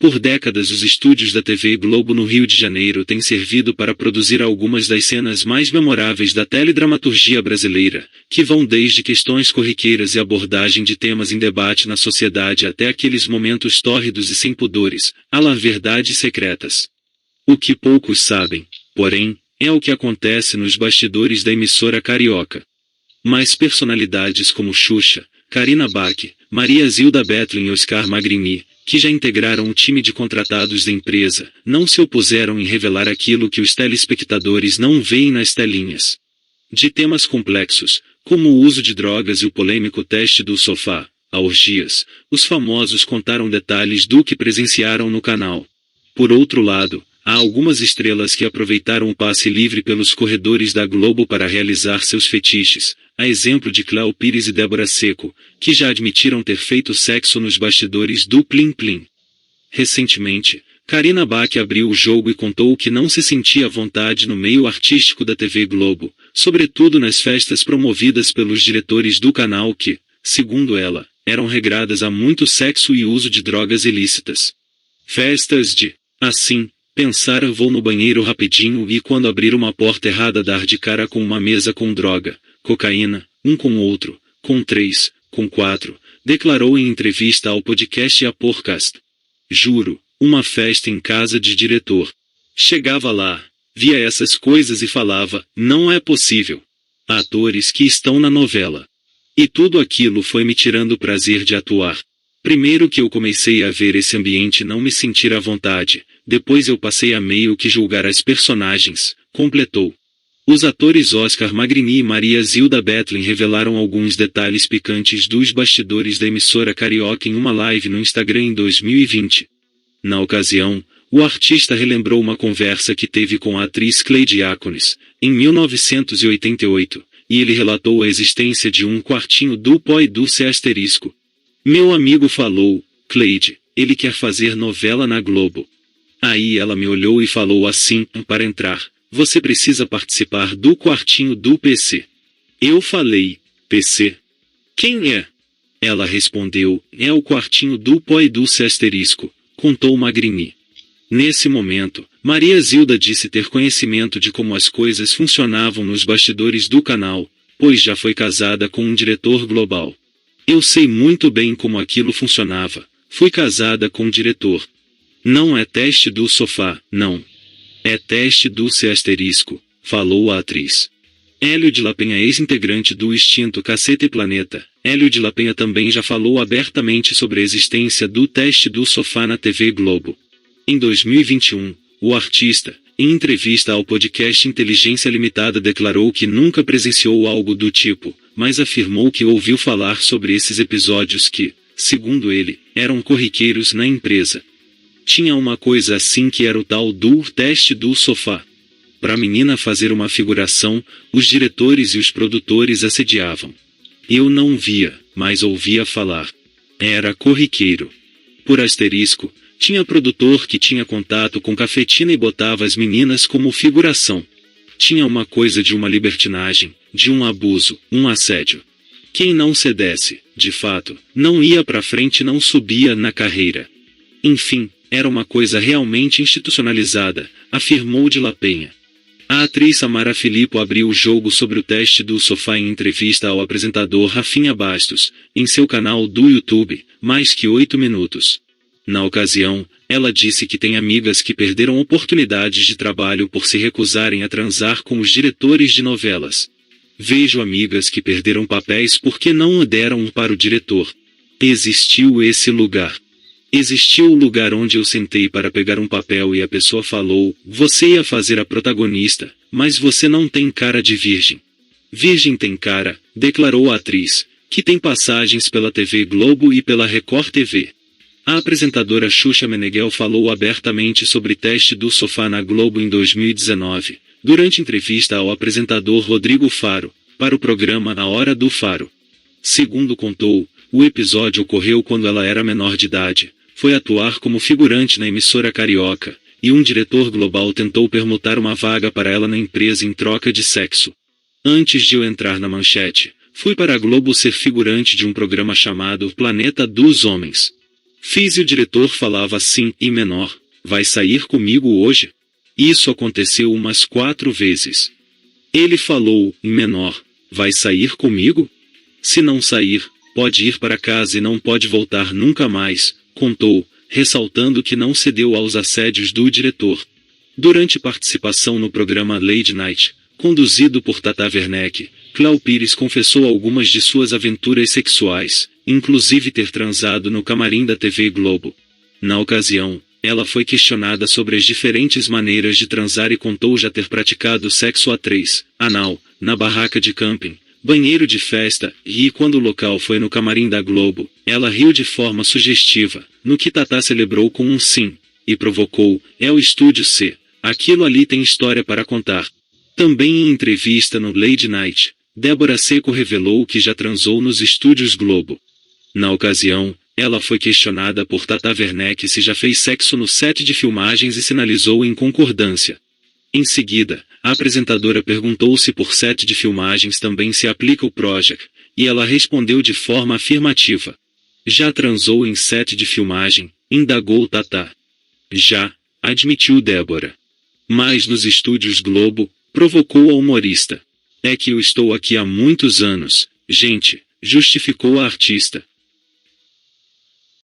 Por décadas os estúdios da TV Globo no Rio de Janeiro têm servido para produzir algumas das cenas mais memoráveis da teledramaturgia brasileira, que vão desde questões corriqueiras e abordagem de temas em debate na sociedade até aqueles momentos tórridos e sem pudores, à la verdades secretas. O que poucos sabem, porém, é o que acontece nos bastidores da emissora carioca. Mas personalidades como Xuxa, Carina Bach, Maria Zilda Bethlen e Oscar Magrini, que já integraram o time de contratados da empresa, não se opuseram em revelar aquilo que os telespectadores não veem nas telinhas. De temas complexos, como o uso de drogas e o polêmico teste do sofá, a orgias, os famosos contaram detalhes do que presenciaram no canal. Por outro lado, há algumas estrelas que aproveitaram o passe livre pelos corredores da Globo para realizar seus fetiches, a exemplo de Cléo Pires e Débora Seco, que já admitiram ter feito sexo nos bastidores do Plim Plim. Recentemente, Carina Bach abriu o jogo e contou que não se sentia à vontade no meio artístico da TV Globo, sobretudo nas festas promovidas pelos diretores do canal que, segundo ela, eram regradas a muito sexo e uso de drogas ilícitas. Festas de, assim, pensar vou no banheiro rapidinho e quando abrir uma porta errada dar de cara com uma mesa com droga, cocaína, um com outro, com 3, com 4, declarou em entrevista ao podcast A Podcast. Juro, uma festa em casa de diretor. Chegava lá, via essas coisas e falava, não é possível. Atores que estão na novela. E tudo aquilo foi me tirando o prazer de atuar. Primeiro que eu comecei a ver esse ambiente e não me sentir à vontade, depois eu passei a meio que julgar as personagens, completou. Os atores Oscar Magrini e Maria Zilda Bethlen revelaram alguns detalhes picantes dos bastidores da emissora carioca em uma live no Instagram em 2020. Na ocasião, o artista relembrou uma conversa que teve com a atriz Cleide Diáconis, em 1988, e ele relatou a existência de um quartinho duplo e dulce asterisco. Meu amigo falou, Cleide, ele quer fazer novela na Globo. Aí ela me olhou e falou assim, para entrar, você precisa participar do quartinho do PC. Eu falei, PC? Quem é? Ela respondeu, é o quartinho duplo e dulce asterisco, contou Magrini. Nesse momento, Maria Zilda disse ter conhecimento de como as coisas funcionavam nos bastidores do canal, pois já foi casada com um diretor global. Eu sei muito bem como aquilo funcionava, fui casada com um diretor. Não é teste do sofá, não. É teste do C asterisco, falou a atriz. Hélio de la Penha, ex-integrante do extinto Cacete e Planeta, Hélio de la Penha também já falou abertamente sobre a existência do teste do sofá na TV Globo. Em 2021, o artista, em entrevista ao podcast Inteligência Limitada, declarou que nunca presenciou algo do tipo, mas afirmou que ouviu falar sobre esses episódios que, segundo ele, eram corriqueiros na empresa. Tinha uma coisa assim que era o tal do teste do sofá. Para a menina fazer uma figuração, os diretores e os produtores assediavam. Eu não via, mas ouvia falar. Era corriqueiro. Por asterisco, tinha produtor que tinha contato com cafetina e botava as meninas como figuração. Tinha uma coisa de uma libertinagem, de um abuso, um assédio. Quem não cedesse, de fato, não ia para frente e não subia na carreira. Enfim, era uma coisa realmente institucionalizada, afirmou de la Penha. A atriz Samara Filippo abriu o jogo sobre o teste do sofá em entrevista ao apresentador Rafinha Bastos, em seu canal do YouTube, Mais que 8 minutos. Na ocasião, ela disse que tem amigas que perderam oportunidades de trabalho por se recusarem a transar com os diretores de novelas. Vejo amigas que perderam papéis porque não deram para o diretor. Existiu esse lugar. Existiu o lugar onde eu sentei para pegar um papel e a pessoa falou, você ia fazer a protagonista, mas você não tem cara de virgem. Virgem tem cara, declarou a atriz, que tem passagens pela TV Globo e pela Record TV. A apresentadora Xuxa Meneghel falou abertamente sobre teste do sofá na Globo em 2019, durante entrevista ao apresentador Rodrigo Faro, para o programa Na Hora do Faro. Segundo contou, o episódio ocorreu quando ela era menor de idade, foi atuar como figurante na emissora carioca, e um diretor global tentou permutar uma vaga para ela na empresa em troca de sexo. Antes de eu entrar na manchete, fui para a Globo ser figurante de um programa chamado Planeta dos Homens. Fiz e o diretor falava assim, em menor, vai sair comigo hoje? Isso aconteceu umas 4 vezes. Ele falou, em menor, vai sair comigo? Se não sair, pode ir para casa e não pode voltar nunca mais, contou, ressaltando que não cedeu aos assédios do diretor. Durante participação no programa Late Night, conduzido por Tata Werneck, Cléo Pires confessou algumas de suas aventuras sexuais, inclusive ter transado no camarim da TV Globo. Na ocasião, ela foi questionada sobre as diferentes maneiras de transar e contou já ter praticado sexo a 3, anal, na barraca de camping, banheiro de festa, e quando o local foi no camarim da Globo, ela riu de forma sugestiva, no que Tata celebrou com um sim, e provocou, é o Estúdio C, aquilo ali tem história para contar. Também em entrevista no Late Night, Débora Seco revelou que já transou nos estúdios Globo. Na ocasião, ela foi questionada por Tata Werneck se já fez sexo no set de filmagens e sinalizou em concordância. Em seguida, a apresentadora perguntou se por set de filmagens também se aplica o Projac, e ela respondeu de forma afirmativa. Já transou em set de filmagem? Indagou Tata. Já, admitiu Débora. Mas nos estúdios Globo, provocou a humorista. É que eu estou aqui há muitos anos, gente, justificou a artista.